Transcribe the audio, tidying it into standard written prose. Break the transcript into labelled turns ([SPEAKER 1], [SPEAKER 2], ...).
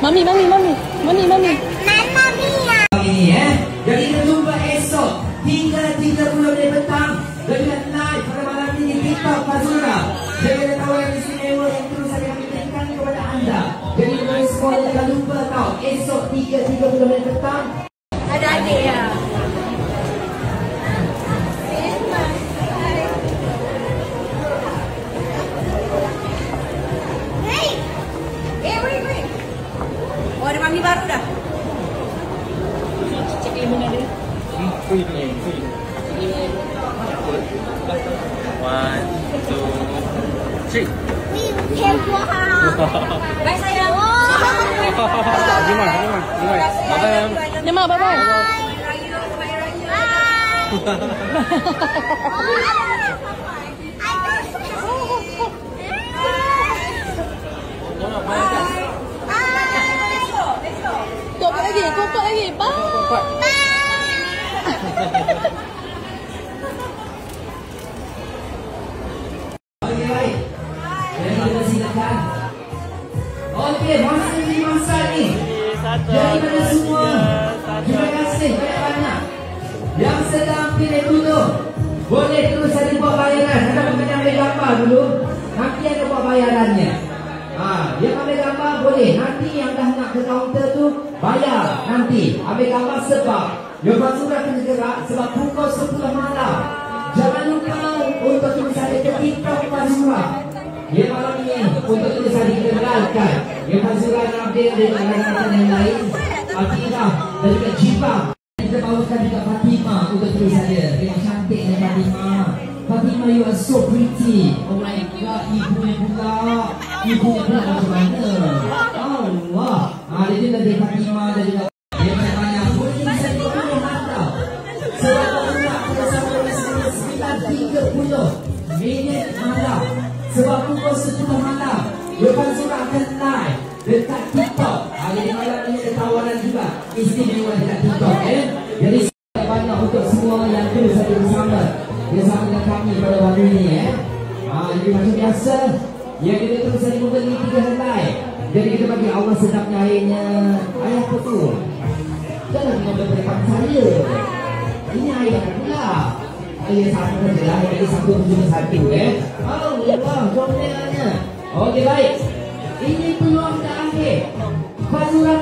[SPEAKER 1] Mami.
[SPEAKER 2] Jadi kita jumpa esok 3.30 dari petang dengan live pada malam ini di TikTok Fazura. Jadi ada tawaran istimewa yang terus saya kami berikan kepada anda. Jadi mari semua jangan lupa tau, esok 3.30 dari petang.
[SPEAKER 1] Ada adik ya. Wait. Oh, ada mami baru dah. Cek lemon ada. Free. 1, 2, 3. Bye sayang. Jemaah, bye. Kokok lagi. Bye.
[SPEAKER 2] Baik. Jadi kita silakan. Okey, masa ni. Jadi pada semua, terima kasih banyak-banyak yang sedang pilih dulu. Boleh terus saja buat bayaran. Anda boleh ambil gambar dulu. Nanti ada buat bayarannya. Yang ambil gambar boleh. Nanti yang dah nak ke kaunter tu bayar. Nanti ambil gambar sebab Yohan Surah kena gerak sebab pukul 10 malam. Jangan lupa untuk terus ada ke TikTok Fazura. Ya malam ini untuk terus ada kita kenalkan Ya Fazura dan update dengan rakan-rakan yang lain. Akhirah dari Kak Jipa. Kita bawakan juga Fatima untuk terus ada. Yang cantiknya Fatima, you are so pretty. Oh my god, ibunya pula macam mana? Allah. Dia juga dari Fatima dan juga yang banyak. Boleh bisa dikatakan mantap. Sebab kita bersama dengan 9.30 minit malam. Sebab pukul 10 malam Yohan Surah akan live dekat TikTok. Hari malam ini ada tawaran juga istimewa dekat TikTok. Jadi banyak untuk semua yang terus ada bersama dengan kami pada waktu ini. Jadi macam biasa yang kita terus ada membeli 3 helai. Jadi kita bagi Allah sedapnya airnya. Air apa tu? Jangan mengambil depan saya. Ini air apa pula? Air satu saja lah. Air 171. Allah, jomnya. Okey baik. Ini peluang dah akhir. Fazura